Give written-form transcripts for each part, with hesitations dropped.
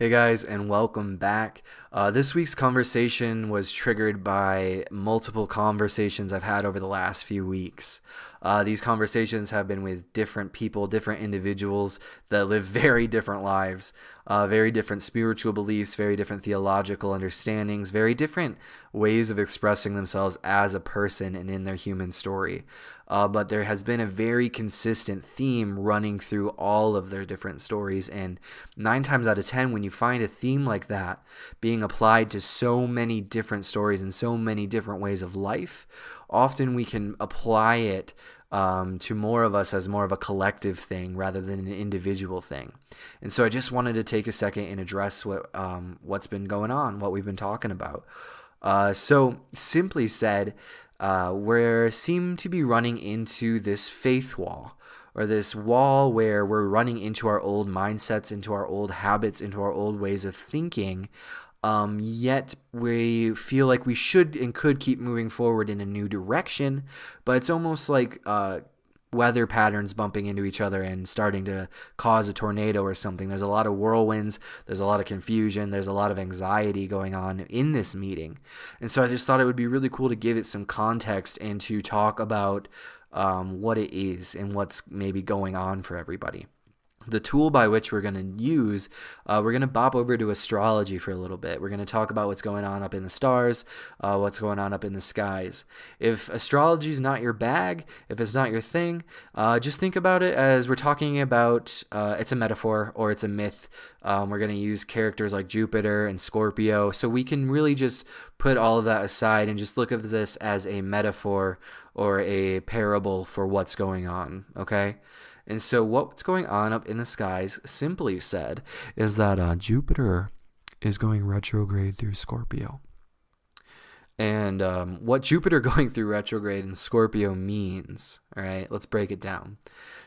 Hey guys, and welcome back. This week's conversation was triggered by multiple conversations I've had over the last few weeks. These conversations have been with different people, different individuals that live very different lives, very different spiritual beliefs, very different theological understandings, very different ways of expressing themselves as a person and in their human story. But there has been a very consistent theme running through all of their different stories. And 9 times out of 10, when you find a theme like that being applied to so many different stories and so many different ways of life, often we can apply it to more of us as more of a collective thing rather than an individual thing. And so I just wanted to take a second and address what's been going on, what we've been talking about. So simply said, we seem to be running into this faith wall, or this wall where we're running into our old mindsets, into our old habits, into our old ways of thinking, yet we feel like we should and could keep moving forward in a new direction, but it's almost like weather patterns bumping into each other and starting to cause a tornado or something. There's a lot of whirlwinds, there's a lot of confusion, there's a lot of anxiety going on in this meeting. And so I just thought it would be really cool to give it some context and to talk about what it is and what's maybe going on for everybody. The tool by which we're going to use, we're going to bop over to astrology for a little bit. We're going to talk about what's going on up in the stars, what's going on up in the skies. If astrology is not your bag, if it's not your thing, just think about it as we're talking about it's a metaphor or it's a myth. We're going to use characters like Jupiter and Scorpio, so we can really just put all of that aside and just look at this as a metaphor or a parable for what's going on, okay? And so what's going on up in the skies, simply said, is that Jupiter is going retrograde through Scorpio. And what Jupiter going through retrograde in Scorpio means, all right, let's break it down.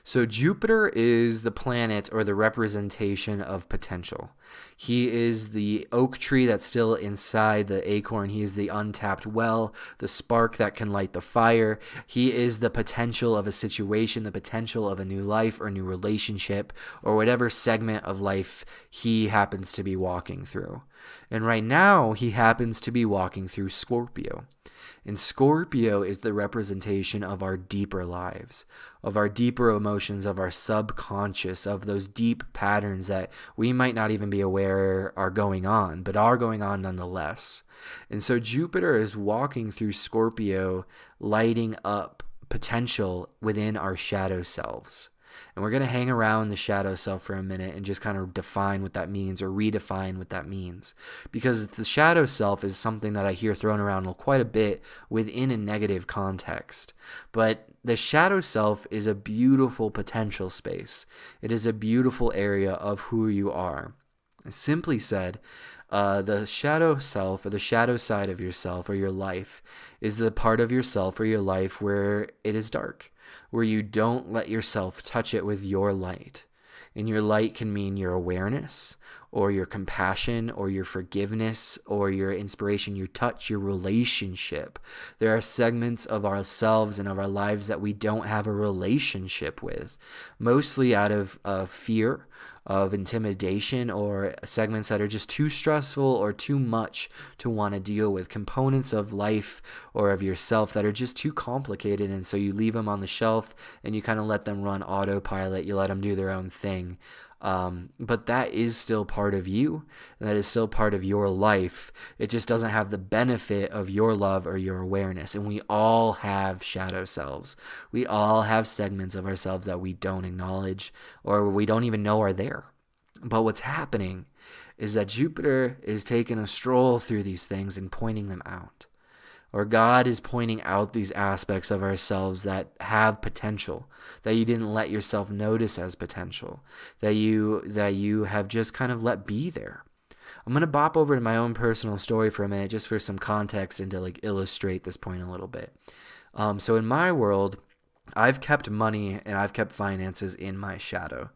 So Jupiter is the planet or the representation of potential. He is the oak tree that's still inside the acorn. He is the untapped well, the spark that can light the fire. He is the potential of a situation, the potential of a new life or new relationship or whatever segment of life he happens to be walking through. And right now, he happens to be walking through Scorpio. And Scorpio is the representation of our deeper lives, of our deeper emotions, of our subconscious, of those deep patterns that we might not even be aware are going on, but are going on nonetheless. And so Jupiter is walking through Scorpio, lighting up potential within our shadow selves. And we're going to hang around the shadow self for a minute and just kind of define what that means or redefine what that means. Because the shadow self is something that I hear thrown around quite a bit within a negative context. But the shadow self is a beautiful potential space. It is a beautiful area of who you are. Simply said, the shadow self or the shadow side of yourself or your life is the part of yourself or your life where it is dark, where you don't let yourself touch it with your light. And your light can mean your awareness or your compassion or your forgiveness or your inspiration, your touch, your relationship. There are segments of ourselves and of our lives that we don't have a relationship with, mostly out of fear, of intimidation, or segments that are just too stressful or too much to want to deal with, components of life or of yourself that are just too complicated, and so you leave them on the shelf and you kind of let them run autopilot, you let them do their own thing. But that is still part of you, and that is still part of your life. It just doesn't have the benefit of your love or your awareness. And we all have shadow selves. We all have segments of ourselves that we don't acknowledge or we don't even know are there. But what's happening is that Jupiter is taking a stroll through these things and pointing them out. Or God is pointing out these aspects of ourselves that have potential, that you didn't let yourself notice as potential, that you have just kind of let be there. I'm going to bop over to my own personal story for a minute just for some context and to illustrate this point a little bit. So in my world, I've kept money and I've kept finances in my shadow.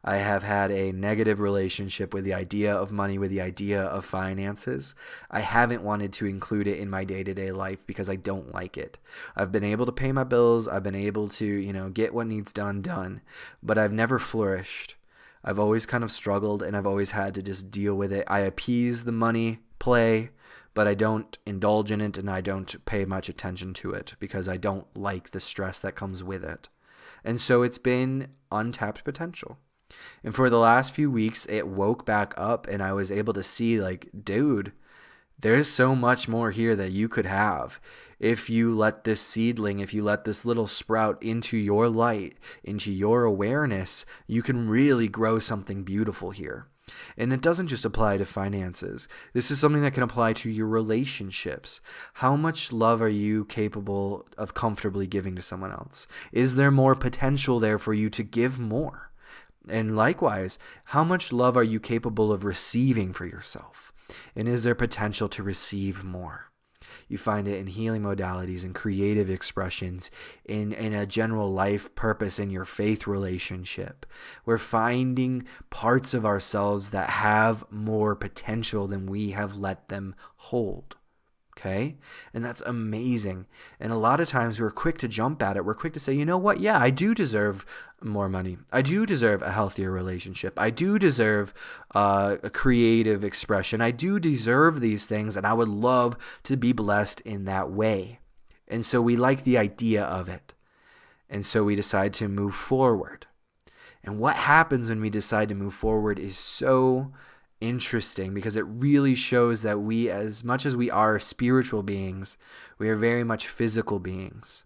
I have had a negative relationship with the idea of money, with the idea of finances. I haven't wanted to include it in my day-to-day life because I don't like it. I've been able to pay my bills. I've been able to, get what needs done, but I've never flourished. I've always kind of struggled, and I've always had to just deal with it. I appease the money play, but I don't indulge in it, and I don't pay much attention to it because I don't like the stress that comes with it. And so it's been untapped potential. And for the last few weeks, it woke back up, and I was able to see, like, dude, there's so much more here that you could have. If you let this seedling, if you let this little sprout into your light, into your awareness, you can really grow something beautiful here. And it doesn't just apply to finances. This is something that can apply to your relationships. How much love are you capable of comfortably giving to someone else? Is there more potential there for you to give more? And likewise, how much love are you capable of receiving for yourself? And is there potential to receive more? You find it in healing modalities and creative expressions, in a general life purpose in your faith relationship. We're finding parts of ourselves that have more potential than we have let them hold. Okay? And that's amazing. And a lot of times we're quick to jump at it. We're quick to say, you know what? Yeah, I do deserve more money. I do deserve a healthier relationship. I do deserve a creative expression. I do deserve these things, and I would love to be blessed in that way. And so we like the idea of it. And so we decide to move forward. And what happens when we decide to move forward is so interesting, because it really shows that we, as much as we are spiritual beings, we are very much physical beings.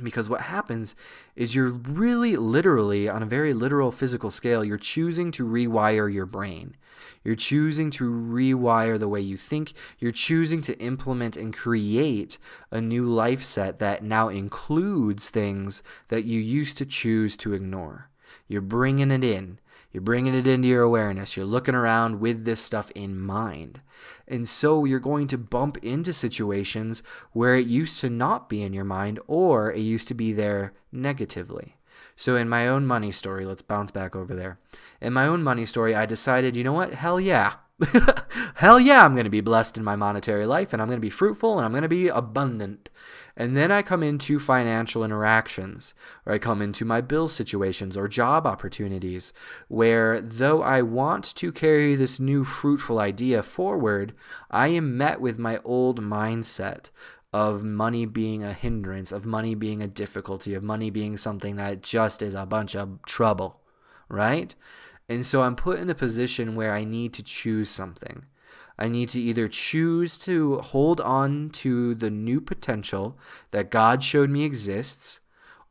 Because what happens is you're really literally, on a very literal physical scale, you're choosing to rewire your brain. You're choosing to rewire the way you think. You're choosing to implement and create a new life set that now includes things that you used to choose to ignore. You're bringing it in. You're bringing it into your awareness. You're looking around with this stuff in mind. And so you're going to bump into situations where it used to not be in your mind, or it used to be there negatively. So in my own money story, let's bounce back over there. In my own money story, I decided, you know what? Hell yeah. Hell yeah, I'm going to be blessed in my monetary life, and I'm going to be fruitful, and I'm going to be abundant. And then I come into financial interactions, or I come into my bill situations or job opportunities, where though I want to carry this new fruitful idea forward, I am met with my old mindset of money being a hindrance, of money being a difficulty, of money being something that just is a bunch of trouble, right? And so I'm put in a position where I need to choose something. I need to either choose to hold on to the new potential that God showed me exists,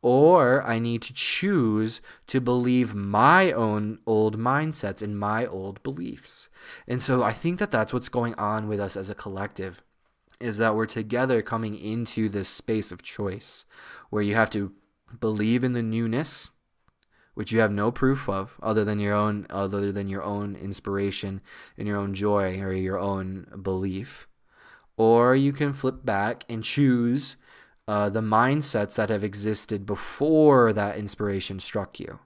or I need to choose to believe my own old mindsets and my old beliefs. And so I think that that's what's going on with us as a collective, is that we're together coming into this space of choice where you have to believe in the newness, which you have no proof of other than your own inspiration and your own joy or your own belief. Or you can flip back and choose the mindsets that have existed before that inspiration struck you.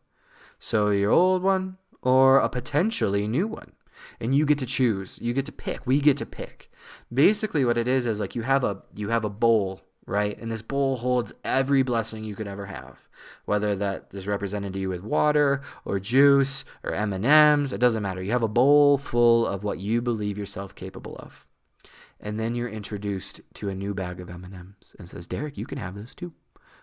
So your old one or a potentially new one. And you get to choose. You get to pick. We get to pick. Basically what it is like you have a bowl, right? And this bowl holds every blessing you could ever have, whether that is represented to you with water or juice or M&Ms. It doesn't matter. You have a bowl full of what you believe yourself capable of. And then you're introduced to a new bag of M&Ms and says, Derek, you can have those too.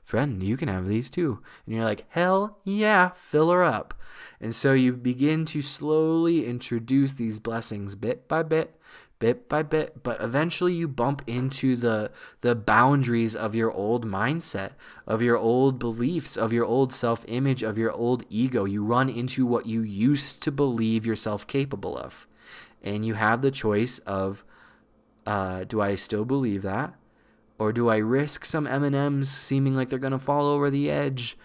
Friend, you can have these too. And you're like, hell yeah, fill her up. And so you begin to slowly introduce these blessings bit by bit, but eventually you bump into the boundaries of your old mindset, of your old beliefs, of your old self-image, of your old ego. You run into what you used to believe yourself capable of. And you have the choice of, do I still believe that? Or do I risk some M&Ms seeming like they're going to fall over the edge?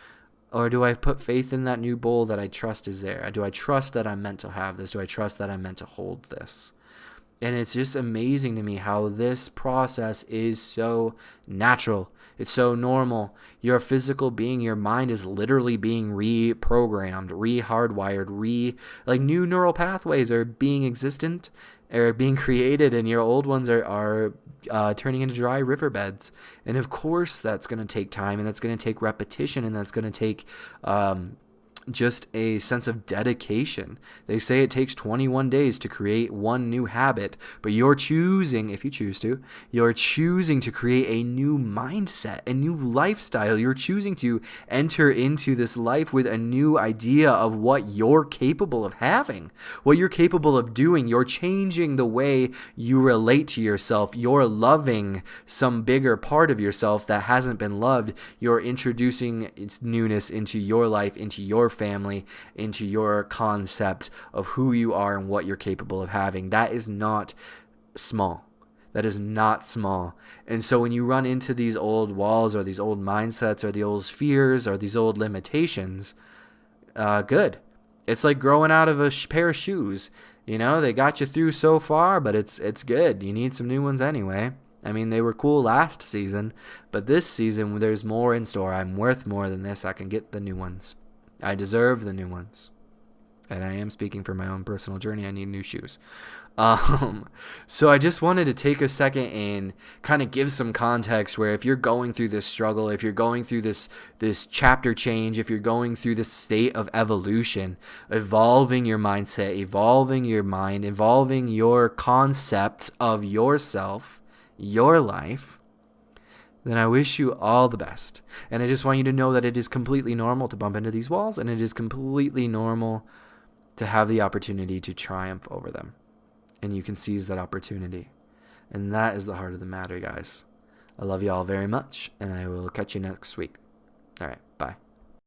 Or do I put faith in that new bowl that I trust is there? Do I trust that I'm meant to have this? Do I trust that I'm meant to hold this? And it's just amazing to me how this process is so natural. It's so normal. Your physical being, your mind is literally being reprogrammed, re-hardwired, like new neural pathways are being existent or being created, and your old ones are turning into dry riverbeds. And of course that's going to take time, and that's going to take repetition, and that's going to take just a sense of dedication. They say it takes 21 days to create one new habit, but you're choosing, if you choose to, you're choosing to create a new mindset, a new lifestyle. You're choosing to enter into this life with a new idea of what you're capable of having, what you're capable of doing. You're changing the way you relate to yourself. You're loving some bigger part of yourself that hasn't been loved. You're introducing newness into your life, into your family, into your concept of who you are and what you're capable of having. That is not small. That is not small. And so when you run into these old walls or these old mindsets or the old fears or these old limitations, good. It's like growing out of a pair of shoes. You know, they got you through so far, but it's good. You need some new ones anyway. I mean, they were cool last season, but this season there's more in store. I'm worth more than this. I can get the new ones. I deserve the new ones. And I am speaking for my own personal journey. I need new shoes. So I just wanted to take a second and kind of give some context where if you're going through this struggle, if you're going through this chapter change, if you're going through this state of evolution, evolving your mindset, evolving your mind, evolving your concept of yourself, your life, then I wish you all the best. And I just want you to know that it is completely normal to bump into these walls, and it is completely normal to have the opportunity to triumph over them. And you can seize that opportunity. And that is the heart of the matter, guys. I love you all very much, and I will catch you next week. All right.